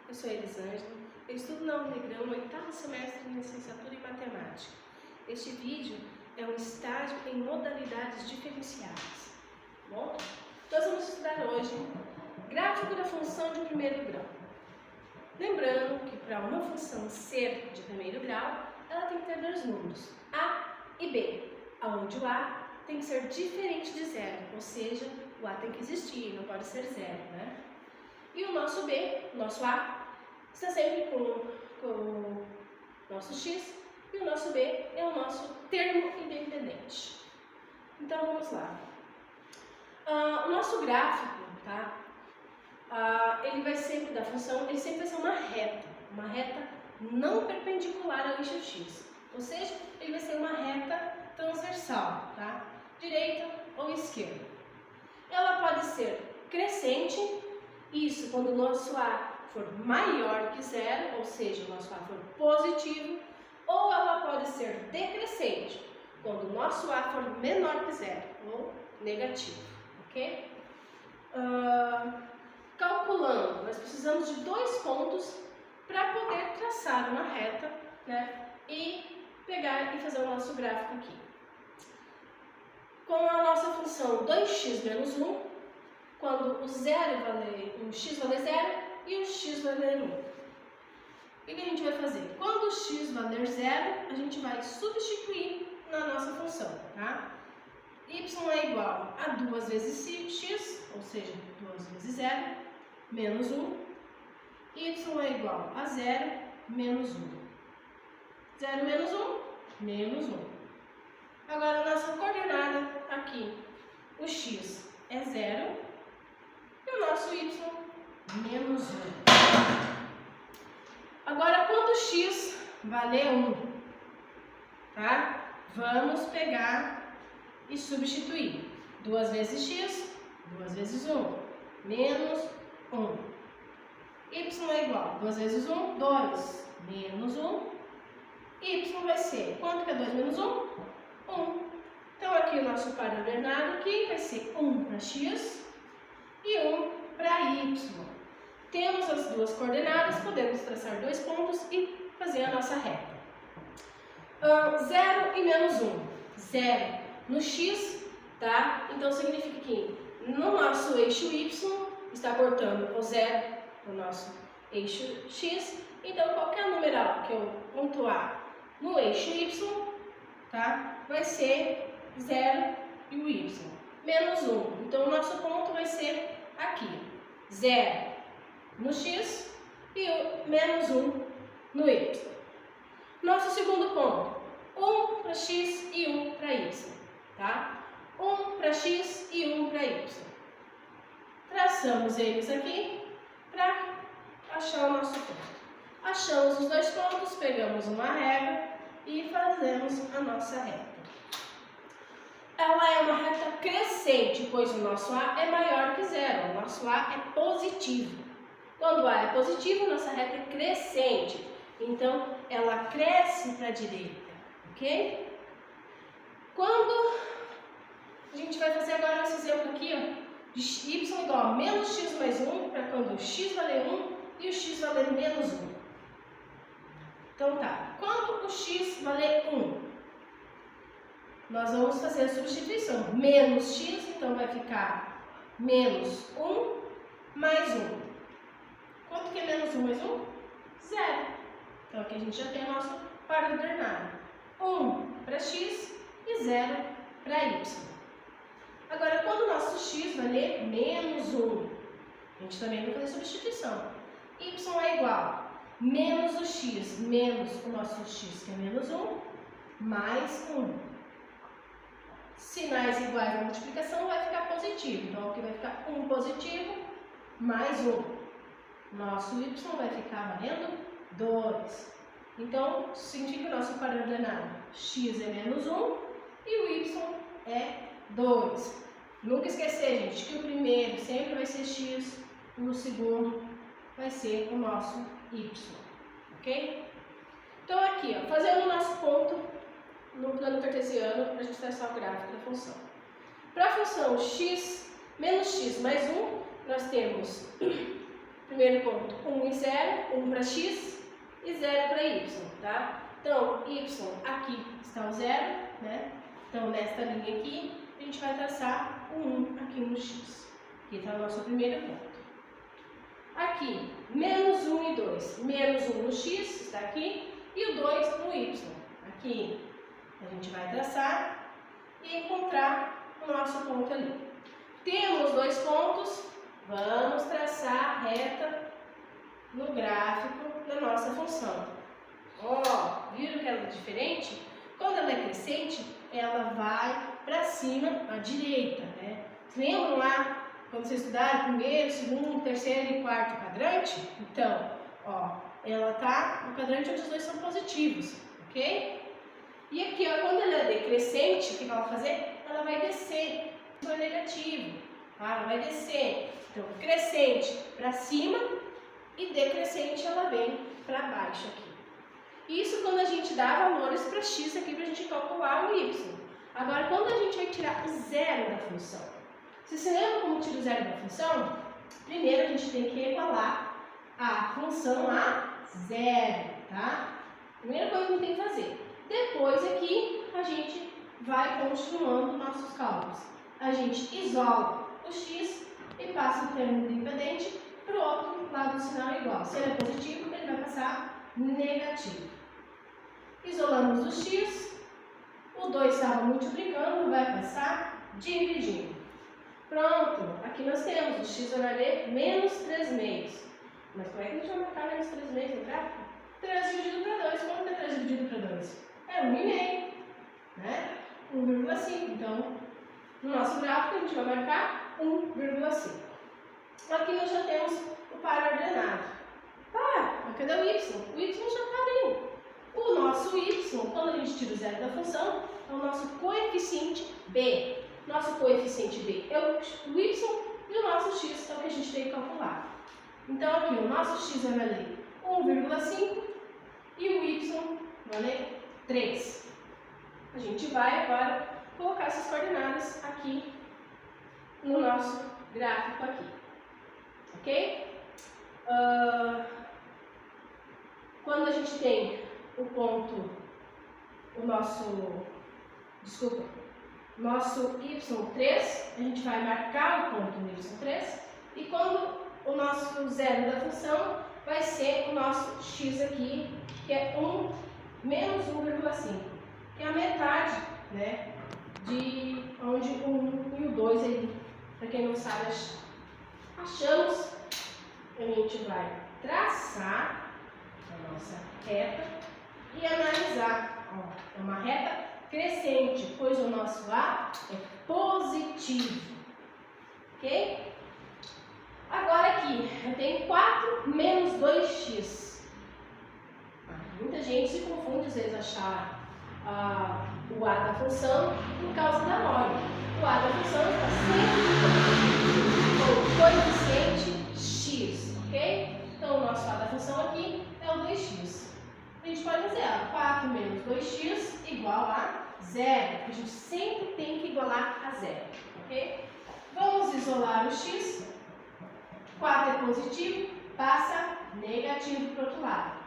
eu sou a Elisângela, eu estudo na Unigrão no 8º semestre de licenciatura em matemática. Este vídeo é um estágio em modalidades diferenciadas. Bom, nós vamos estudar hoje gráfico da função de primeiro grau. Lembrando que para uma função ser de primeiro grau, ela tem que ter dois números, A e B, onde o A tem que ser diferente de zero, ou seja, o A tem que existir, não pode ser zero, né? E o nosso B, o nosso A, está sempre com o nosso X, e o nosso B é o nosso termo independente. Então, vamos lá. O nosso gráfico, tá? Ele vai sempre, da função, ele sempre vai ser uma reta não perpendicular ao eixo X. Ou seja, ele vai ser uma reta transversal, tá? Direita ou esquerda. Ela pode ser crescente, isso quando o nosso A for maior que zero, ou seja, o nosso A for positivo, ou ela pode ser decrescente, quando o nosso A for menor que zero, ou negativo, ok? Calculando, nós precisamos de dois pontos para poder traçar uma reta, né, e pegar e fazer o nosso gráfico aqui. Com a nossa função 2x menos 1, quando o x valer 0 e o x valer 1. O que a gente vai fazer? Quando o x valer 0, a gente vai substituir na nossa função, tá? Y é igual a 2 vezes x, ou seja, 2 vezes 0, menos 1. Y é igual a 0 menos 1. 0 menos 1, menos 1. Agora, a nossa coordenada aqui, o x é 0 e o nosso y, menos 1. Agora, quando o x valer 1, tá? Vamos pegar e substituir. 2 vezes x, 2 vezes 1, menos 1. Y é igual a 2 vezes 1, 2, menos 1. Y vai ser, quanto que é 2 menos 1? 1. Então, aqui o nosso par ordenado aqui vai ser 1 para x e 1 para y. Temos as duas coordenadas, podemos traçar dois pontos e fazer a nossa reta. 0 e menos 1. 0 no x, tá? Então, significa que no nosso eixo y está cortando o 0 no nosso eixo x. Então, qualquer numeral que eu pontuar no eixo y, tá? Vai ser 0 e o y. Menos 1. Então, o nosso ponto vai ser aqui. 0 no x e menos 1 no y. Nosso segundo ponto. 1 para x e 1 para y. Tá? 1 para x e 1 para y. Traçamos eles aqui para achar o nosso ponto. Achamos os dois pontos, pegamos uma régua e fazemos a nossa reta. Ela é uma reta crescente, pois o nosso A é maior que zero, o nosso A é positivo. Quando o A é positivo, nossa reta é crescente, então ela cresce para a direita, ok? Quando a gente vai fazer agora esse exemplo aqui, ó, de y igual a menos x mais 1, para quando o x valer 1 e o x valer menos 1. Então tá, quando o x valer 1, nós vamos fazer a substituição. Menos x, então vai ficar menos 1 mais 1. Quanto que é menos 1 mais 1? 0. Então aqui a gente já tem o nosso par ordenado. 1 para x e 0 para y. Agora, quando o nosso x valer menos 1, a gente também vai fazer substituição. Y é igual a menos o x menos o nosso x, que é menos 1, mais 1. Sinais iguais à multiplicação vai ficar positivo. Então, aqui vai ficar 1 positivo mais 1. Nosso y vai ficar valendo 2. Então, significa que o nosso par ordenado x é menos 1 e o y é 2. Nunca esquecer, gente, que o primeiro sempre vai ser x, o segundo vai ser o nosso y, ok? Então, aqui, ó, fazendo o nosso ponto no plano cartesiano, para a gente traçar o gráfico da função. Para a função x menos x mais 1, nós temos Primeiro ponto, 1 e 0, 1 para x e 0 para y, tá? Então, y aqui está o 0, né? Então, nesta linha aqui, a gente vai traçar o 1 aqui no x. Aqui está o nosso primeiro ponto. Aqui, menos 1 e 2. Menos 1 no x, está aqui, e o 2 no y. Aqui, a gente vai traçar e encontrar o nosso ponto ali. Temos 2 pontos, vamos traçar a reta no gráfico da nossa função. Ó, viram que ela é diferente? Quando ela é crescente, ela vai para cima à direita, né? Lembram lá, quando vocês estudaram primeiro, segundo, terceiro e quarto quadrante? Então, ó, ela tá no quadrante onde os dois são positivos, ok? E aqui, ó, quando ela é decrescente, o que ela vai fazer? Ela vai descer, isso é negativo, tá? Ela vai descer. Então, crescente para cima e decrescente ela vem para baixo aqui. Isso quando a gente dá valores para x aqui para a gente calcular o y. Agora, quando a gente vai tirar o zero da função, você se lembra como tira o zero da função? Primeiro a gente tem que igualar a função a zero, tá? Primeira coisa que a gente tem que fazer. Depois aqui a gente vai continuando nossos cálculos. A gente isola o x e passa o termo do impedente para o outro lado do sinal igual. Se ele é positivo, ele vai passar negativo. Isolamos o x, o 2 estava multiplicando, vai passar dividindo. Pronto, aqui nós temos, o x vai valer menos 3 meios. Mas como é que a gente vai marcar menos 3 meios no gráfico? 3 dividido para 2, quanto é 3 dividido para 2? É 1,5, né? 1,5, então, no nosso gráfico a gente vai marcar 1,5. Aqui nós já temos o par ordenado. Mas cadê o y? O y já está ali. O nosso y, quando a gente tira o zero da função, é o nosso coeficiente b. Nosso coeficiente b é o y e o nosso x é o que a gente tem que calcular. Então, aqui o nosso x vai valer 1,5 e o y vai valer 3. A gente vai agora colocar essas coordenadas aqui no nosso gráfico aqui. Ok? Quando a gente tem o ponto, nosso y3, a gente vai marcar o ponto no y3, e quando o nosso zero da função vai ser o nosso x aqui, que é menos 1,5, que é a metade, né, de onde o 1 e o 2, aí, para quem não sabe, achamos. A gente vai traçar a nossa reta e analisar. Ó, é uma reta crescente, pois o nosso A é positivo. Ok? Agora aqui, eu tenho 4 menos 2x. Muita gente se confunde às vezes achar o A da função por causa da norma. O A da função está sempre com o coeficiente x, ok? Então o nosso A da função aqui é o 2x. A gente pode fazer 4 menos 2x igual a 0. A gente sempre tem que igualar a 0, ok? Vamos isolar o x. 4 é positivo, passa negativo para o outro lado.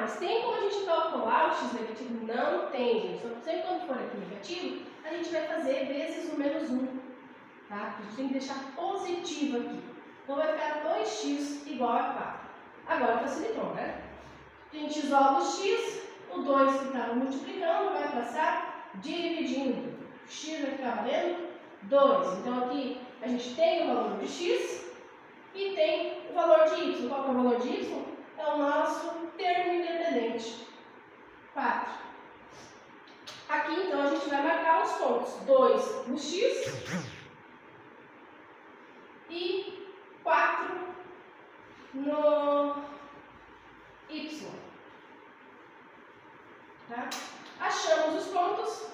Mas tem como a gente calcular o x negativo? Não tem, gente. Então, sempre quando for aqui negativo, a gente vai fazer vezes o menos 1. Tá? A gente tem que deixar positivo aqui. Então, vai ficar 2x igual a 4. Agora facilitou, né? A gente isola o x, o 2 que estava multiplicando vai passar dividindo. O x vai ficar valendo 2. Então, aqui a gente tem o valor de x e tem o valor de y. Qual que é o valor de y? É o nosso termo independente, 4. Aqui, então, a gente vai marcar os pontos 2 no x e 4 no y. Tá? Achamos os pontos,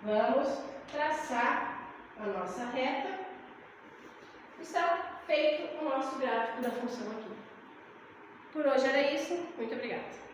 vamos traçar a nossa reta. Está feito o nosso gráfico da função aqui. Por hoje era isso. Muito obrigada.